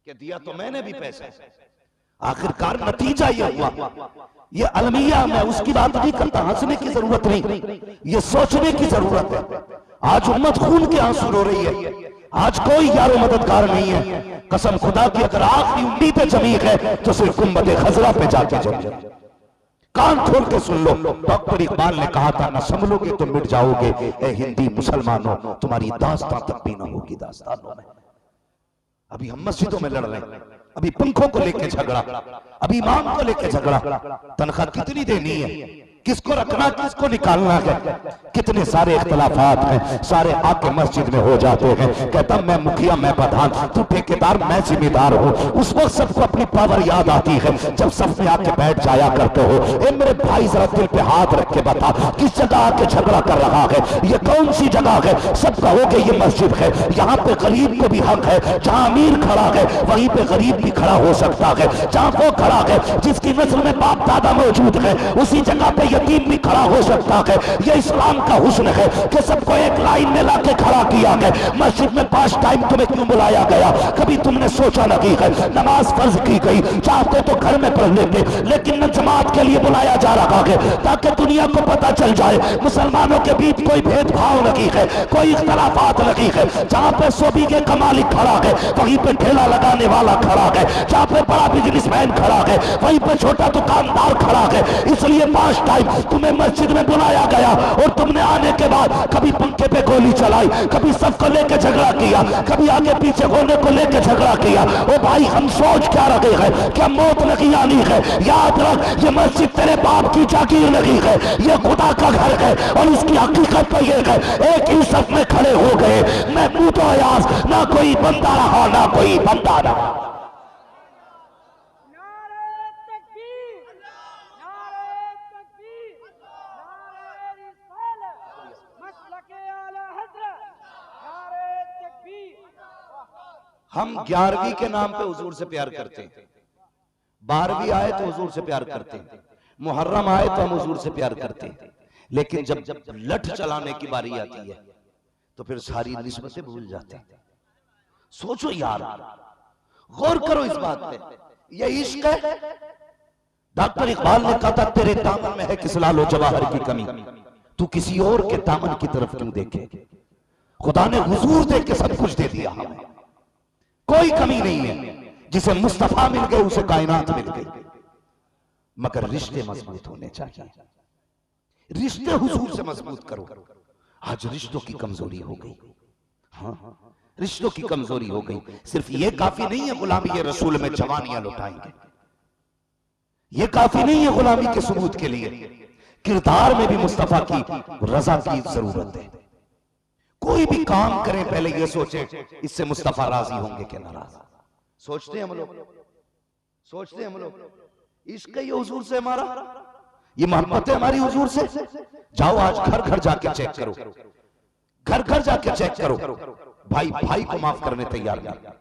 कि दिया तो मैंने भी पैसा, आखिरकार नतीजा ये हुआ। ये अलमिया, मैं उसकी बात नहीं करता, हंसने की जरूरत नहीं, ये सोचने की जरूरत है। आज उम्मत खून के आंसू रो रही है, आज कोई यारो मददगार नहीं है। कसम खुदा की अगर आखिरी उम्मीद जमी है तो सिर्फ गुंबद खजरा पे जाके जमी। कान खोल के सुन लो, डॉक्टर इकबाल ने कहा था, ना संभलोगे तो मिट जाओगे ए हिंदी मुसलमानों, तुम्हारी दास्तां तक भी ना होगी दास्तानों में। अभी हम मस्जिदों में लड़ रहे हैं, अभी पंखों को लेके झगड़ा, अभी इमाम को लेके झगड़ा, तनख्वाह कितनी देनी है, किसको रखना किसको निकालना है, कितने सारे इख्तलाफात हैं, सारे आके मस्जिद में हो जाते हैं। कहता मैं मुखिया मैं प्रधान, तू ठेकेदार मैं जिम्मेदार हूँ। उस वक्त सबको अपनी पावर याद आती है जब सब में आके बैठ जाया करते हो। ए मेरे भाई जरा दिल पे हाथ रख के बता, किस जगह आके झगड़ा कर रहा है, ये कौन सी जगह है? सब कहोगे ये मस्जिद है, यहाँ पे गरीब को भी हक है, जहाँ अमीर खड़ा है वहीं पे गरीब भी खड़ा हो सकता है। जहाँ वो खड़ा है जिसकी नस्ल में बाप दादा मौजूद है, उसी जगह पे यतीम भी खड़ा हो सकता है। ये इस्लाम का हुस्न है कि सबको एक लाइन में लाके खड़ा किया है। मस्जिद में 5 टाइम तुम्हें क्यों बुलाया गया, कभी तुमने सोचा नहीं है? नमाज फर्ज की गई, चाहते तो घर में पढ़ लेते, लेकिन न जमात के लिए बुलाया जा रहा है ताकि दुनिया को पता चल जाए मुसलमानों के बीच कोई भेदभाव नहीं है, कोई इख्तलाफात नहीं है। जहाँ पे सोबी के कमाली खड़ा है वहीं पे ठेला लगाने वाला खड़ा है, जहाँ पे बड़ा बिजनेसमैन खड़ा है वहीं पे छोटा दुकानदार खड़ा है। इसलिए 5 टाइम तुम्हें मस्जिद में बुलाया गया और तुमने आने के बाद कभी पंखे पे गोली चलाई, कभी सबको लेके झगड़ा किया, कभी आगे पीछे होने को लेके झगड़ा किया। ओ भाई हम सोच क्या रहे हैं, क्या मौत नहीं आनी है? याद रख ये मस्जिद तेरे बाप की जागीर नहीं है, ये खुदा का घर है और इसकी हकीकत तो ये है, एक ही सफ में खड़े हो गए, मैं बूतो अयाज, ना कोई बंदा रहा ना कोई बंदा रहा। हम 11वीं के नाम पे हुजूर से प्यार करते हैं, 12वीं आए तो हुजूर से प्यार करते हैं, मुहर्रम आए तो हम हुजूर से प्यार करते हैं, लेकिन जब लठ चलाने की बारी आती है तो फिर सारी निस्बतें भूल जाते हैं। सोचो यार, गौर करो इस बात पे, ये इश्क है। डॉक्टर इकबाल ने कहा था तेरे दामन में है किस लालो जवाहर की कमी, तू किसी और के दामन की तरफ क्यों देखे? खुदा ने हुजूर दे के सब कुछ दे दिया हमें, कोई कमी नहीं है। जिसे मुस्तफा मिल गए उसे कायनात मिल गई, मगर रिश्ते मजबूत होने चाहिए। रिश्ते हुजूर से मजबूत करो। आज रिश्तों की कमजोरी हो गई, हाँ रिश्तों की कमजोरी हो गई। सिर्फ ये काफी नहीं है गुलामी ये रसूल में जवानियां लुटाएंगे, ये काफी नहीं है गुलामी के सबूत के लिए, किरदार में भी मुस्तफा की रजा की जरूरत है। कोई भी काम करें पहले ये सोचे इससे मुस्तफा राजी होंगे कि नाराज। सोचते हैं हम लोग, सोचते हैं हम लोग, इश्क ये हुजूर से हमारा, ये मोहब्बत है हमारी हुजूर से। जाओ आज घर घर जाके चेक करो, घर घर जाके चेक करो, भाई भाई को माफ करने तैयार नहीं,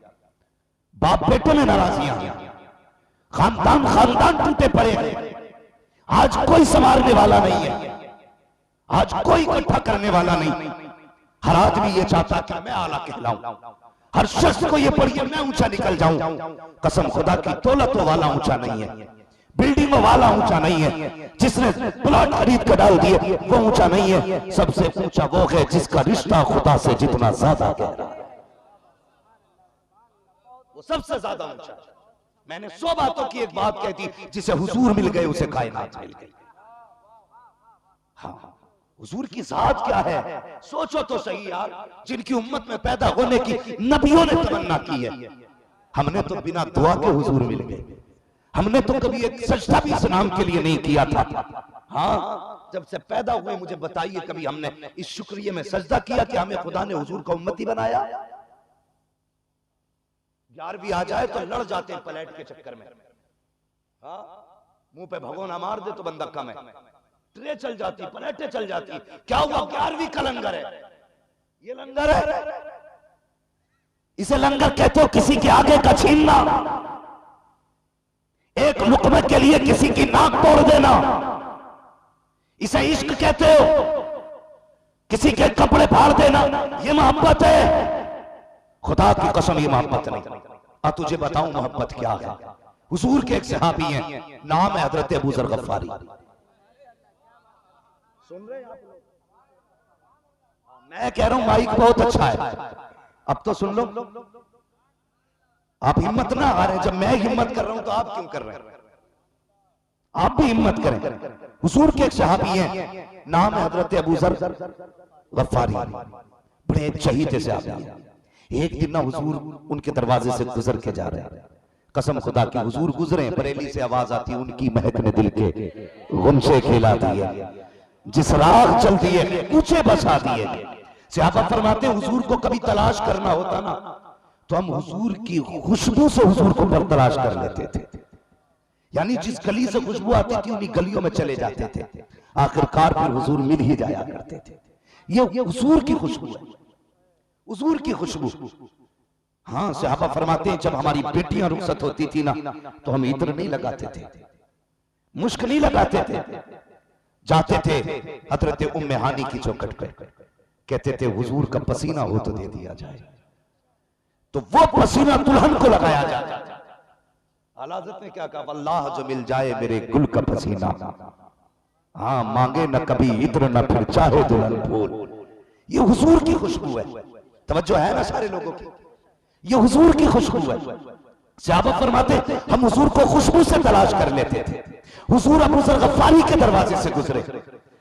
बाप बेटे में नाराजियां, खानदान खानदान टूटे पड़े हैं। आज कोई संभालने वाला नहीं है, आज कोई इकट्ठा करने वाला नहीं। हर आदमी ये चाहता कि मैं आला कहलाऊं, हर शख्स को ये पढ़िए मैं ऊंचा निकल जाऊं। कसम खुदा की दौलतों वाला ऊंचा नहीं है, बिल्डिंगों वाला ऊंचा नहीं है, जिसने प्लॉट खरीद कर डाल दिए वो ऊंचा नहीं है। सबसे ऊंचा वो है जिसका रिश्ता खुदा से जितना ज्यादा गहरा है, वो सबसे ज्यादा ऊंचा। मैंने 100 बातों की एक बात कहती, जिसे हुजूर मिल गए उसे कायनात मिल गई। हाँ हुजूर की जात क्या है, सोचो तो सही यार। जिनकी उम्मत में पैदा होने की नबियों ने तमन्ना की है, हमने तो बिना दुआ के हुजूर मिल गए। हमने तो कभी एक सजदा भी इस नाम के लिए नहीं किया था। हाँ जब से पैदा हुए मुझे बताइए कभी हमने इस शुक्रिया में सजदा किया कि हमें खुदा ने हुजूर का उम्मती बनाया। 11वीं आ जाए तो लड़ जाते हैं पलट के चक्कर में। हाँ मुंह पे भगोना मार दे तो बंदा कम है, ट्रे चल जाती, पलेटें चल जाती। क्या हुआ? 11वीं का लंगर है, ये लंगर है, इसे लंगर कहते हो किसी के आगे का छीनना, एक लुकमे के लिए किसी की नाक तोड़ देना, इसे इश्क कहते हो। किसी के कपड़े फाड़ देना, ये मोहब्बत है? खुदा की कसम ये मोहब्बत नहीं। तुझे बताऊं मोहब्बत क्या है। हुजूर के एक सहाबी हैं, नाम है हजरत अबू जर गफ्फारी। सुन रहे हैं आप लोग? मैं कह रहा हूं माइक बहुत अच्छा है, अब तो सुन लो। आप हिम्मत ना आ रहे, जब मैं हिम्मत कर रहा हूं तो आप क्यों कर रहे हैं? आप भी हिम्मत करें। हुजूर के एक सहाबी हैं, नाम है हजरत अबू जर गफ्फारी, बड़े चहीते से आते हैं। एक दिन ना हुजूर उनके दरवाजे से गुजर के जा रहे हैं, कसम खुदा की हुजूर गुजरे, बरेली से आवाज आती है, उनकी महक ने दिल के गुमसे खिला दिए, जिस राह चल दिए ऊंचे बसा दिए। सहाबा फरमाते हैं हुजूर को कभी तलाश करना होता ना तो हम हुजूर की खुशबू से हुजूर को पर तलाश कर लेते थे, यानी जिस गली से खुशबू आती थी उन्हीं गलियों में चले जाते थे, आखिरकार फिर हुजूर मिल ही जाया करते थे। ये हुजूर की खुशबू है, हुजूर की खुशबू। हाँ, सहाबा फरमाते हैं जब हमारी बेटियां रुखसत होती थी ना तो हम इत्र नहीं लगाते थे, मुश्क नहीं लगाते थे, जाते थे हजरत उम्मे हानी की चौखट पे, कहते थे हुजूर का पसीना हो तो दे दिया जाए, तो वो पसीना दुल्हन को लगाया जाता। आला हज़रत ने क्या कहा, अल्लाह जो मिल जाए मेरे गुल का पसीना, हाँ मांगे न कभी इत्र न फिर चाहे दुल्हन फूल। ये हुजूर की खुशबू है, तवज्जो है ना सारे लोगों की, ये हुजूर की खुशबू है। सहाबा फरमाते हम हुजूर को खुशबू से तलाश कर लेते थे। हुजूर अबू जर गफ्फारी के दरवाजे से गुजरे,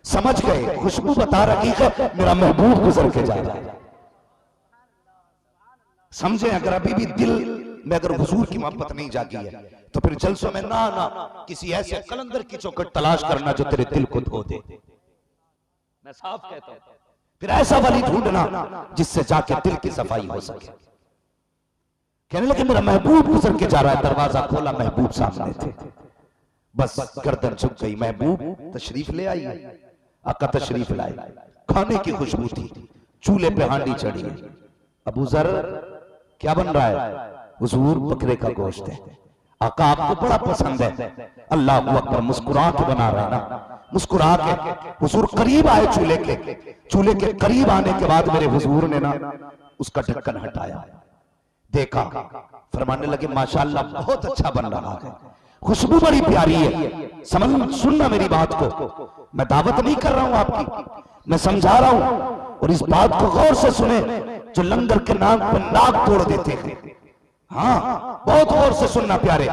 समझ गए खुशबू बता रही है मेरा महबूब गुजर के जा रहा है। समझे, अगर अभी भी दिल में अगर हुजूर की मोहब्बत नहीं जागी है तो फिर जलसों में ना किसी ऐसे कलंदर की चौखट तलाश करना जो तेरे दिल को धो दे। मैं साफ कहता हूं, फिर ऐसा वली ढूंढना जिससे जाके दिल की सफाई हो सके। कहने लगे मेरा महबूब गुजर के जा रहा है, दरवाजा खोला, महबूब सामने थे, बस गर्दन झुक गई। महबूब तशरीफ ले आई, आका तशरीफ लाए, खाने की खुशबू थी, चूल्हे पे हांडी चढ़ी है। अबू जर क्या बन रहा है? हुजूर बकरे का गोश्त है, आका आपको बड़ा पसंद है। अल्लाह अकबर, मुस्कुरा के बना रहा है ना, मुस्कुरा के। हुजूर करीब आए चूल्हे के करीब आने के बाद मेरे हुजूर ने ना उसका ढक्कन हटाया, देखा, फरमाने लगे माशाअल्लाह बहुत अच्छा बन रहा है, खुशबू बड़ी प्यारी है। सुनना मेरी बात को, मैं दावत नहीं कर रहा हूं आपकी, मैं समझा रहा हूं, और इस बात को गौर से सुने जो लंगर के नाम पर नाक तोड़ देते हैं। हाँ, बहुत गौर से सुनना प्यारे,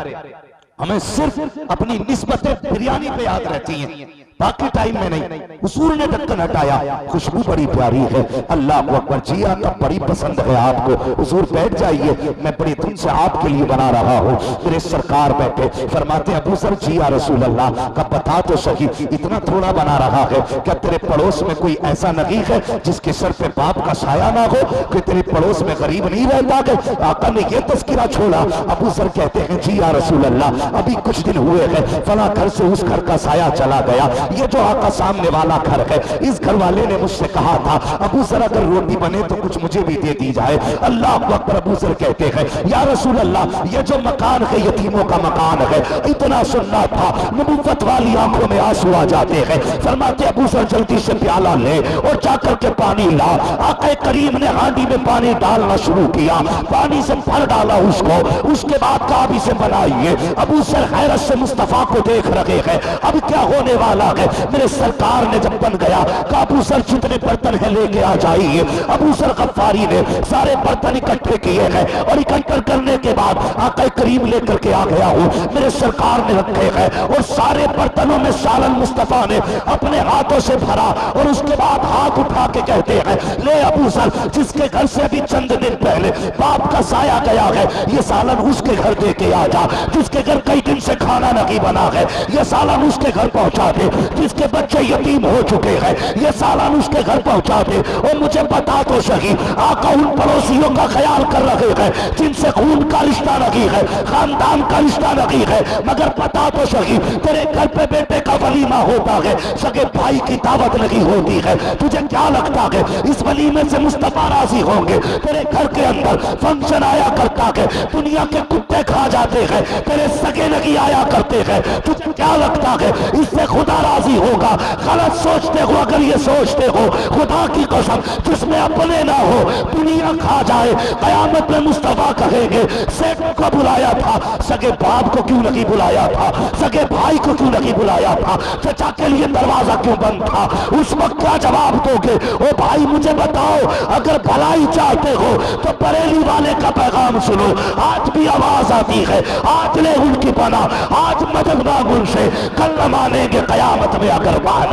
हमें सिर्फ अपनी निस्बतें बिरयानी पे याद रहती हैं, बाकी टाइम में नहीं। हुजूर ने ढक्कन हटाया, खुशबू बड़ी प्यारी है, अल्लाह अकबर, जिया का बड़ी पसंद है आपको। हुजूर बैठ जाइए, मैं बड़ी धुन से आपके लिए बना रहा हूँ। मेरे सरकार बैठे, फरमाते अबू सर जी या रसूल अल्लाह का बता तो सही, इतना थोड़ा बना रहा है, क्या तेरे पड़ोस में कोई ऐसा नगीक है जिसके सर पे बाप का साया ना हो? कि तेरे पड़ोस में गरीब नहीं रहता? आका ने यह तस्करा छोड़ा। अबू सर कहते हैं जी या रसूल अल्लाह, अभी कुछ दिन हुए हैं, फला घर से उस घर का साया चला गया, ये जो आका सामने वाला घर है, इस घर वाले ने मुझसे कहा था अबू सर अगर रोटी बने तो कुछ मुझे भी दे दी जाए। अल्लाह अकबर। अबू सर कहते हैं या रसूल अल्लाह, ये जो मकान है यतीमों का मकान है। इतना सुनना था, नबुव्वत वाली आंखों में आंसू आ जाते हैं। फरमाते अबू सर जल्दी से प्याला ले और जाकर के पानी ला। आका करीम ने हांडी में पानी डालना शुरू किया, पानी से भर डाला उसको, उसके बाद कहा इसे बनाइए। अबू सर हैरत से मुस्तफा को देख रहे हैं, अब क्या होने वाला है? मेरे सरकार ने जब बन गया, अबू सर जितने बर्तन है लेके आ जाइए। अबू सर गफ्फारी ने सारे बर्तन इकट्ठे किए हैं और इकट्ठा करने के बाद आका करीम लेकर के आ गया हूं, मेरे सरकार ने रखे हैं, और सारे बर्तनों में सालन मुस्तफा ने अपने हाथों से भरा, और उसके बाद हाथ उठा के कहते हैं ले अबू सर, जिसके घर से अभी चंद दिन पहले बाप का साया गया है, ये सालन उसके घर दे के आ जा। जिसके घर कई दिन से खाना नहीं बना है, ये सालन उसके घर पहुंचा दे। जिसके बच्चे यतीम हो चुके हैं, ये सालन उसके घर पहुंचा दे। और मुझे बता तो सही, आका उन पड़ोसियों का ख्याल कर रहे हैं जिनसे खून का रिश्ता नहीं है, खानदान का रिश्ता नहीं है, मगर पता तो सही तेरे घर पे बेटे का वलीमा होता है, सगे भाई की दावत नहीं होती है। तुझे क्या लगता है इस वलीमे से मुस्तफा राजी होंगे? तेरे घर के अंदर फंक्शन आया करता है, दुनिया के कुत्ते खा जाते हैं, तेरे सगे नहीं आया करते हैं। तुझे क्या लगता है इससे खुदा राजी होगा। गलत सोचते हो अगर ये सोचते हो, खुदा की कसम जिसमें अपने ना हो दुनिया खा जाए, कयामत में मुस्तफा कहेंगे सेठ को बुलाया था, सगे बाप को क्यों नहीं बुलाया था, सगे भाई को क्यों नहीं बुलाया था, चचा के लिए दरवाजा क्यों बंद था। उस वक्त क्या जवाब दोगे? ओ भाई मुझे बताओ, अगर भलाई चाहते हो तो बरेली वाले का पैगाम सुनो। आज भी आवाज आती है, आज ले उनकी बना, आज मदद मांग उनसे, कल न मानेंगे कयामत में अगर मान।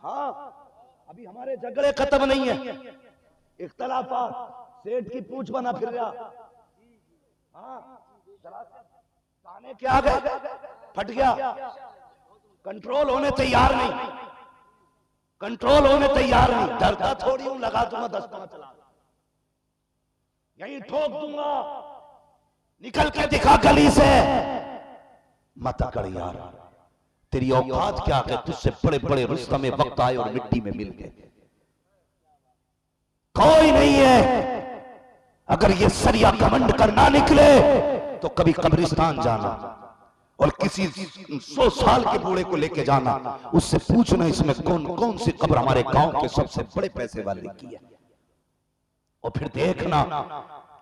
हाँ, अभी हमारे झगड़े खत्म नहीं है, इख्तलाफात सेठ की पूछ बना फिर रहा। हाँ, ताने क्या आ गए, फट गया, कंट्रोल होने तैयार नहीं, कंट्रोल होने तैयार नहीं। डरता थोड़ी हूं, लगा दूंगा 10-5 लाख, यहीं ठोक दूंगा, निकल के दिखा गली से। मत अकड़ यार, तेरी औकात क्या है, तुझसे बड़े बड़े रुस्तम में वक्त आए और मिट्टी में मिल गए। कोई नहीं है। अगर ये सरिया घमंड करना निकले तो कभी कब्रिस्तान जाना और किसी 100 साल के बूढ़े को लेके जाना, उससे पूछना इसमें कौन कौन सी कब्र हमारे गांव के सबसे बड़े पैसे वाले की है, और फिर देखना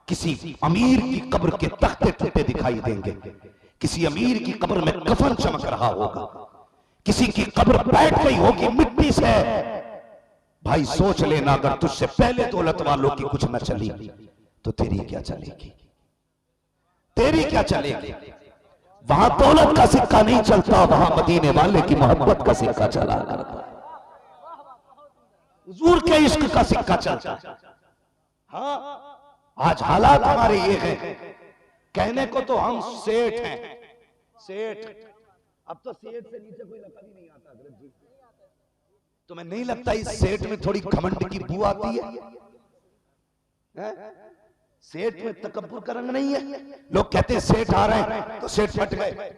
किसी अमीर की कब्र के तख्ते टूटे दिखाई देंगे, किसी अमीर की कब्र में कफन चमक रहा होगा, किसी की कब्र बैठ गई होगी मिट्टी से। भाई सोच लेना, अगर तुझसे पहले दौलत वालों की कुछ न चली तो तेरी क्या चलेगी, तेरी क्या चलेगी। वहां दौलत का सिक्का नहीं चलता, वहां मदीने वाले की मोहब्बत का सिक्का चला करता, हुजूर के इश्क का सिक्का चलता। हाँ, आज हालात हमारे ये हैं, कहने को तो हम सेठ हैं, सेठ, अब तो सेठ से नीचे कोई लकब ही नहीं आता। तुम्हें नहीं लगता इस सेठ में थोड़ी घमंड की बू आती है? सेठ में तकब्बुर का रंग नहीं है। लोग कहते हैं सेठ आ रहे हैं तो सेठ फट गए,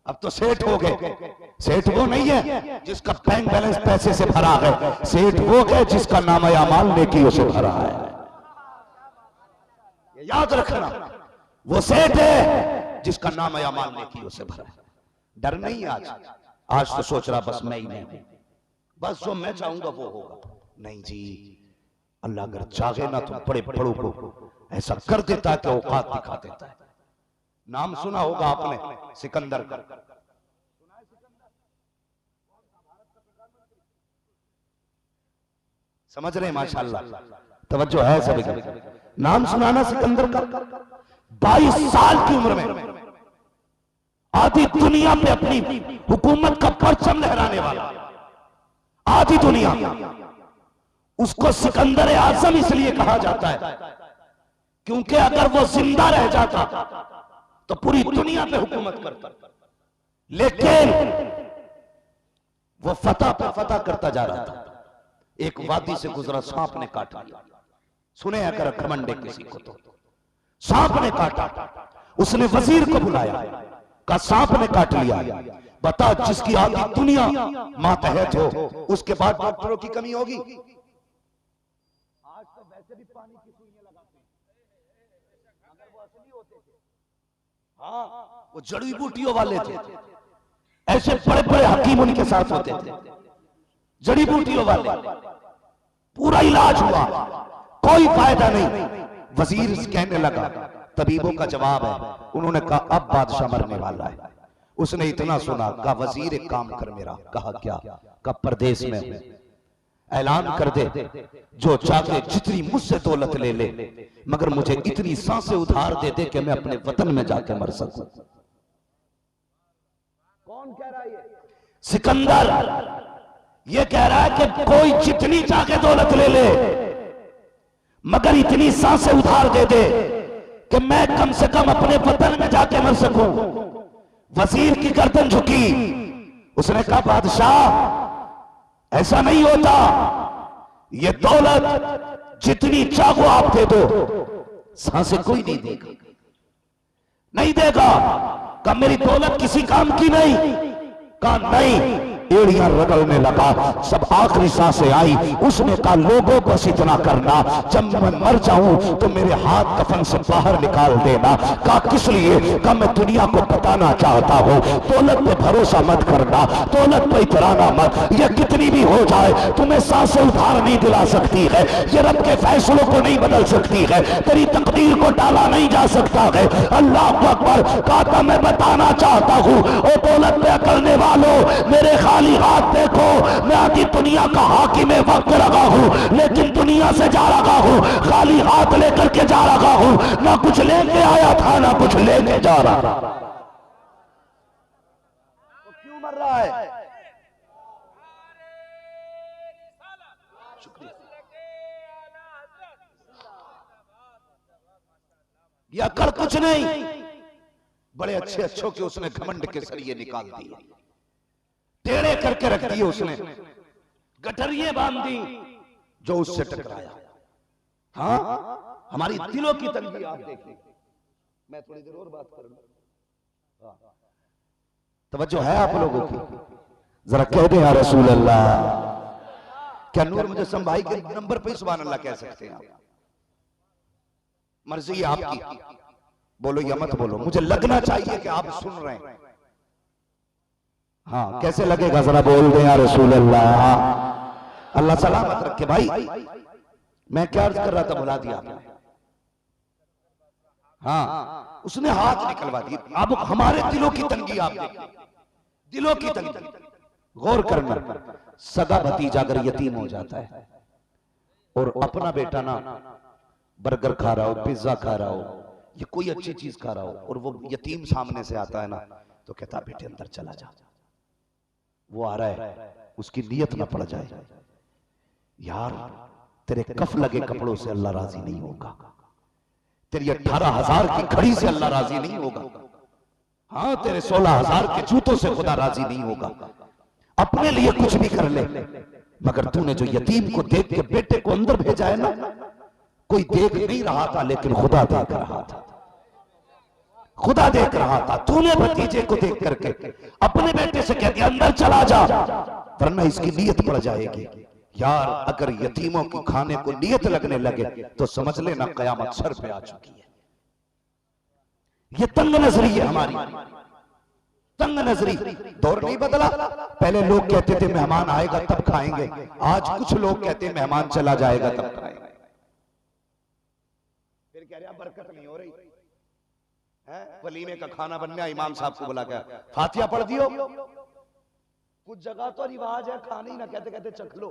अब तो सेठ हो गए। सेठ वो नहीं है जिसका बैंक बैलेंस पैसे से भरा है, सेठ वो है जिसका नाम अमाल नेकियों से भरा है। याद रखना, वो सेठ है जिसका नाम अमाल नेकियों से भरा है। डर नहीं आज, आज तो सोच रहा बस मैं ही नहीं, बस जो मैं चाहूंगा वो होगा। नहीं जी, अल्लाह अगर चाहे ना तो बड़े बड़ों को ऐसा कर देता है कि औकात दिखा देता है। नाम सुना होगा आपने सिकंदर का, समझ रहे हैं? माशाल्लाह, तवज्जो है सभी का। नाम सुनाना सिकंदर का। 22 साल की उम्र में आधी दुनिया पे अपनी हुकूमत का परचम लहराने वाला, आधी दुनिया, उसको सिकंदर आजम इसलिए कहा जाता है क्योंकि अगर वो जिंदा रह जाता तो पूरी दुनिया पे हुकूमत करता, लेकिन वो फतह पे फतह करता जा रहा था। एक वादी से गुजरा, सांप ने काट लिया। सुने अगर घमंडे किसी को तो, सांप ने काटा, उसने वजीर को बुलाया, कहा सांप ने काट लिया, बता जिसकी आधी दुनिया मातहत हो, उसके बाद डॉक्टरों की कमी होगी। आज तो वैसे भी पानी की सुइयां लगाते हैं, अगर वो असली होते थे। हाँ, वो जड़ी बूटियों वाले थे, ऐसे बड़े बड़े हकीम उनके साथ होते थे, जड़ी बूटियों वाले। पूरा इलाज हुआ, कोई फायदा नहीं। वजीर कहने लगा, तबीबों का जवाब है, उन्होंने कहा अब बादशाह मरने वाला है। उसने इतना सुना, कहा वजीर एक काम कर मेरा। कहा क्या? कहा परदेश में हूं, ऐलान कर दे जो चाहे जितनी मुझसे दौलत ले ले, मगर मुझे इतनी सांसें उधार दे दे कि मैं अपने वतन में जाके मर सकूं। कौन कह रहा है? सिकंदर ये कह रहा है कि कोई जितनी चाहे दौलत ले ले, मगर इतनी सांसें उधार दे दे कि मैं कम से कम अपने वतन में जाके मर सकूं। वजीर की गर्दन झुकी, उसने कहा बादशाह ऐसा नहीं होता, ये दौलत जितनी चाहो आप दे दो, सांसें कोई नहीं देगा, नहीं देगा। कहा मेरी दौलत किसी काम की नहीं? कहा नहीं, एड़ियां रगड़ने लगा। सब आखिरी सांसें आई, उसने कहा लोगों बस इतना करना, जब मैं मर जाऊं तो मेरे हाथ कफन से बाहर निकाल देना। कहा किस लिए? कहा मैं दुनिया को बताना चाहता हूं, दौलत पे भरोसा मत करना, दौलत पे इतराना मत, ये कितनी भी हो जाए तुम्हें सांसें उधार नहीं दिला सकती है, ये रब के फैसलों को नहीं बदल सकती है, तेरी तकदीर को टाला नहीं जा सकता है। अल्लाह अकबर। कहा मैं बताना चाहता हूं ओ दौलत पे करने वालों, मेरे खाली हाथ देखो, मैं आधी दुनिया का हाकिम वक्त रहा हूं, लेकिन दुनिया से जा रहा हूं, खाली हाथ लेकर के जा रहा हूं, ना कुछ लेके आया था ना कुछ लेके जा रहा। तो क्यों मर रहा है? या कर कुछ नहीं, बड़े अच्छे अच्छों के उसने घमंड के सरिये निकाल दिए, टेढ़े करके रख दिए, उसने गठरिये बांध दी जो उससे टकराया। हाँ, हमारी दिलों की तंगी आप देखें। मैं थोड़ी देर और बात करूंगा, तवज्जो है आप लोगों की? जरा कह दे या रसूल अल्लाह। क्या नूर मुजस्सम भाई के नंबर पे सुभान अल्लाह कह सकते हैं आप? मर्जी है आपकी, बोलो या मत बोलो, मुझे लगना चाहिए कि आप सुन रहे हैं। हाँ, कैसे लगेगा जरा बोल दे या रसूल अल्लाह। अल्लाह सलामत रखे भाई। मैं क्या अर्ज कर रहा था, बुला दिया आपने। हाँ, उसने हाथ निकलवा दिए। अब हमारे दिलों की तंगी आप देखिए, दिलों की तंगी। गौर करना, सगा भतीजा अगर यतीम हो जाता है और अपना बेटा ना बर्गर खा रहा हो, पिज्जा खा रहा हो, ये कोई अच्छी चीज खा रहा हो, और वो यतीम सामने से आता है ना, तो कहता बेटे अंदर चला जा, वो आ रहा है, उसकी नीयत ना पड़ जाए, यार तेरे कफ लगे कपड़ों से अल्लाह राजी नहीं होगा, तेरी 18,000 की घड़ी से अल्लाह राजी नहीं होगा, हाँ तेरे 16,000 के जूतों से खुदा राजी नहीं होगा। अपने लिए कुछ भी कर ले, मगर तूने जो यतीम को देख के बेटे को अंदर भेजा है ना, कोई देख नहीं रहा था लेकिन खुदा देख रहा था, खुदा देख रहा था। तूने भतीजे को देख करके अपने बेटे से कह दिया अंदर चला जा, वरना इसकी नीयत पड़ जाएगी। यार अगर यतीमों की खाने को नीयत लगने लगे तो समझ लेना कयामत सर पे आ चुकी है। ये तंग नजरी है हमारी, तंग नजरी। दौर नहीं बदला, पहले लोग कहते थे मेहमान आएगा तब खाएंगे, आज कुछ लोग कहते हैं मेहमान चला जाएगा तब खाएंगे। फिर कह रहे बरकत नहीं हो रही है, वलीमे का खाना बनने, इमाम साहब को बुला गया, फातिहा पढ़ दियो। कुछ जगह तो रिवाज है खाने ही ना कहते कहते चख लो,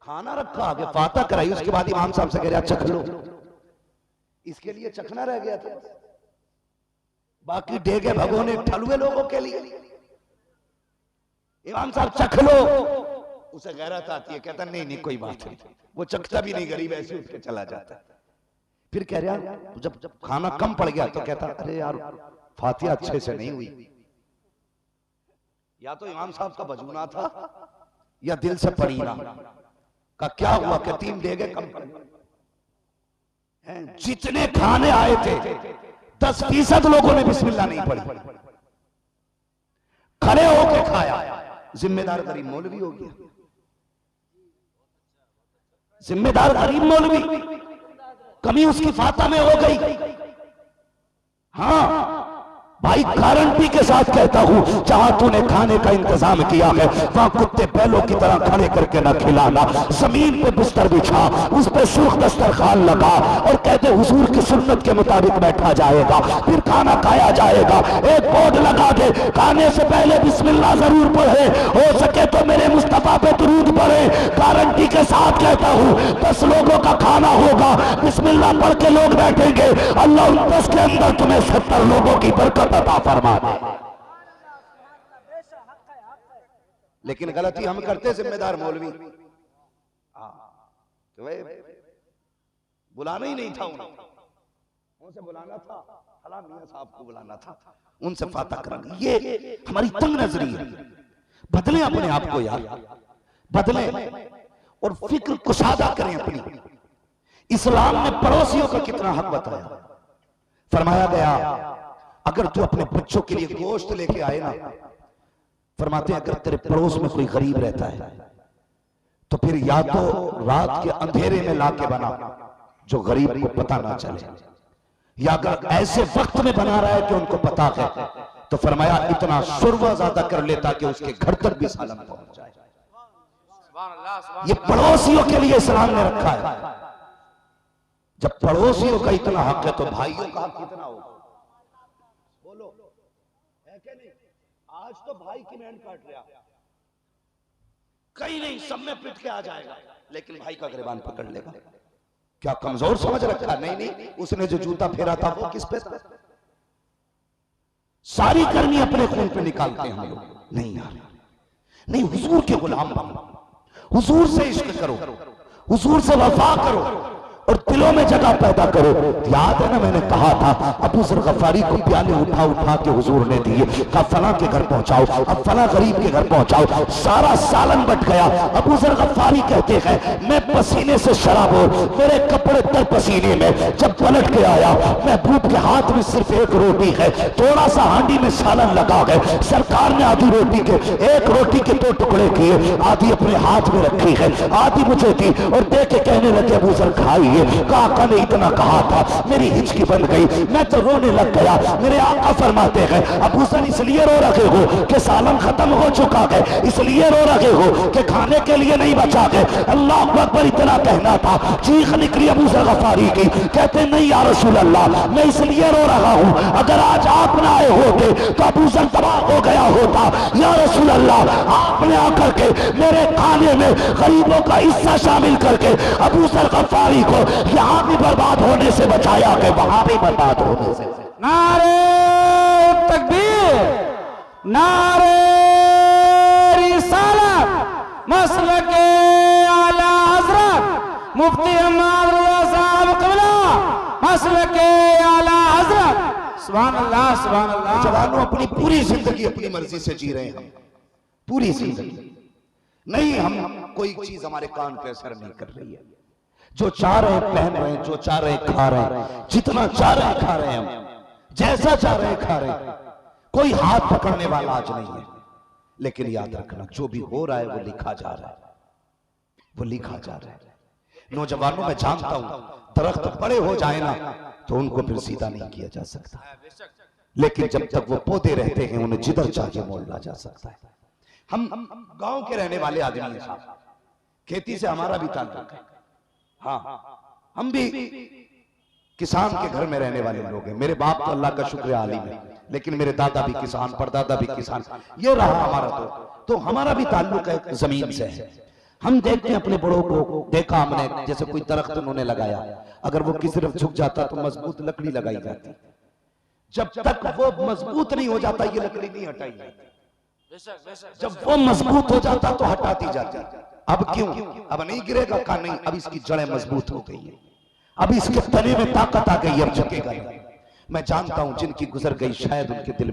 खाना रखा आगे, फातिहा कराई, उसके बाद इमाम साहब से कह रहा चख लो। इसके लिए चखना रह गया था, बाकी डेगे भगोने ठलुए लोगों के लिए। इमाम साहब चख लो, उसे गैरत आती है, कहता नहीं नहीं कोई बात नहीं, वो चखता भी नहीं, गरीब ऐसे उठ के चला जाता। फिर कह रहा जब खाना कम पड़ गया तो कहता अरे यार फातिहा अच्छे से नहीं हुई, या तो इमाम साहब का बजूना था या दिल से पढ़ी ना। का क्या हुआ कि 3 देगे कम पड़ गए। जितने खाने आए थे 10% लोगों ने बिस्मिल्लाह नहीं पढ़ी, खड़े होके खाया। जिम्मेदार गरीब मौलवी हो गया, जिम्मेदार गरीब मौलवी, कमी उसकी फातिहा में हो गई। हाँ भाई गारंटी के साथ कहता हूं, जहां तूने खाने का इंतजाम किया है वहां कुत्ते बैलों की तरह खड़े करके न खिलाना। जमीन पे बिस्तर बिछा, उस पे सूख दस्तरखान लगा और कहते हुजूर की सुन्नत के मुताबिक बैठा जाएगा, फिर खाना खाया जाएगा। एक बोर्ड लगा दे, खाने से पहले बिस्मिल्लाह जरूर पढ़े, हो सके तो मेरे मुस्तफा पे दुरूद पढ़े। गारंटी के साथ कहता हूं 10 लोगों का खाना होगा, बिस्मिल्लाह पढ़ के लोग बैठेंगे, अल्लाह उन 10 के अंदर तुम्हें 70 लोगों की बरकत अता फरमा दे। लेकिन गलती हम करते जिम्मेदार मौलवी, तो बुलाना ही नहीं था उनसे बुलाना था, फला मियां साहब को बुलाना था, उनसे फातिहा कराना। ये हमारी तंग नजरी है। बदले अपने आप को यार, बदले और फिक्र कुशादा करें अपनी। इस्लाम ने पड़ोसियों का कितना हक बताया। फरमाया गया अगर तू अपने बच्चों के लिए गोश्त लेके आए ना, फरमाते हैं अगर तेरे पड़ोस में कोई गरीब रहता है तो फिर या तो रात के अंधेरे में लाके बना जो गरीब को पता ना चले, या अगर ऐसे वक्त में बना रहा है कि उनको पता है तो फरमाया इतना शुरवा ज्यादा कर लेता कि उसके घर तक भी सालन पहुंच जाए। ये पड़ोसियों के लिए इस्लाम ने रखा है। जब पड़ोसियों का इतना हक है तो भाइयों का हक कितना होगा? बोलो है क्या नहीं? आज तो भाई की मैंड काट लिया, कहीं नहीं सब में पिट के आ जाएगा, लेकिन भाई का गिरबान पकड़ लेगा। क्या कमजोर समझ रखा? नहीं नहीं, उसने जो जूता फेरा था वो किस पे था? सारी गर्मी अपने खून पे निकालते हैं हम लोग। नहीं यार, नहीं, हुजूर के गुलाम बनो, हुजूर से इश्क करो, हुजूर से वफा करो और दिलों में जगह पैदा करो। याद है ना मैंने कहा था अबू ज़र गफारी को प्याले उठा उठा के हुजूर ने दिए, कहा फला के घर पहुंचाओ, अब फला गरीब के घर पहुंचाओ, सारा सालन बट गया। अबू ज़र गफारी कहते हैं मैं पसीने से शराब हो, मेरे कपड़े तर पसीने में, जब पलट के आया महबूब के हाथ में सिर्फ एक रोटी है, थोड़ा सा हांडी में सालन लगा है, सरकार ने आधी रोटी के, एक रोटी के 2 टुकड़े किए, आधी अपने हाथ में रखी है, आधी मुझे दी और दे के कहने लगे अबू ज़र खाई। काका ने इतना कहा था मेरी हिचकी बन गई, मैं तो रोने लग गया। मेरे आका फरमाते हैं अबू ज़र इसलिए रो रहे हो कि सालन खत्म हो चुका है, इसलिए रो रहे हो कि खाने के लिए नहीं बचा है। अल्लाह अकबर इतना कहना था, चीख निकली अबू ज़र गफारी की, कहते नहीं या रसूल अल्लाह मैं इसलिए रो रहा हूं, अगर आज आप ना आए होते तो अबू ज़र तबाह हो गया होता। या रसूल अल्लाह आपने आकर के मेरे खाने में गरीबों का हिस्सा शामिल करके अबू ज़र गफारी को यहां भी बर्बाद होने से बचाया कि वहां भी बर्बाद होने से। नारे तकबीर, नारे रिसालत, मसलके आला हजरत मुफ्ती अहमद रज़ा साहब क़िबला, मसलके आला हजरत। सुभान अल्लाह, सुभान अल्लाह। जवानों अपनी पूरी जिंदगी अपनी मर्जी से जी रहे हैं, हम पूरी जिंदगी नहीं, हम कोई चीज हमारे कान पे असर नहीं कर रही है। जो चाह रहे पहन रहे हैं, जो चाह रहे खा रहे हैं, जितना चाह रहे खा रहे हैं, हम जैसा चाह रहे खा रहे हैं, कोई हाथ पकड़ने वाला आज नहीं है। लेकिन याद रखना जो भी हो रहा है वो लिखा जा रहा है, वो लिखा जा रहा है। नौजवानों में जानता हूं दरख्त बड़े हो जाए ना तो उनको फिर सीधा नहीं किया जा सकता, लेकिन जब तक वो पौधे रहते हैं उन्हें जिधर चाहिए मोड़ना जा सकता है। हम गांव के रहने वाले आदमी हैं साहब, खेती से हमारा भी ताल्लुक है। हाँ, हम भी किसान के घर में रहने वाले लोग हैं। मेरे बाप तो अल्लाह का शुक्र आलिम है, लेकिन मेरे दादा भी किसान, परदादा भी किसान, ये रहा हमारा तो हमारा भी ताल्लुक है जमीन से है। हम देखते हैं अपने बड़ों को, देखा हमने जैसे कोई दरख्त उन्होंने लगाया, अगर वो किसी तरफ झुक जाता तो मजबूत लकड़ी लगाई जाती, जब तक वो मजबूत नहीं हो जाता ये लकड़ी नहीं हटाई जाती, जब वो मजबूत हो जाता तो हटा दी जाती। अब क्यों? अब नहीं गिरेगा का? नहीं, अब इसकी जड़ें मजबूत हो गई है, अब इसके तने में ताकत आ गई, अब झुकेगा नहीं। मैं जानता हूं जिनकी गुजर गई शायद उनके दिल में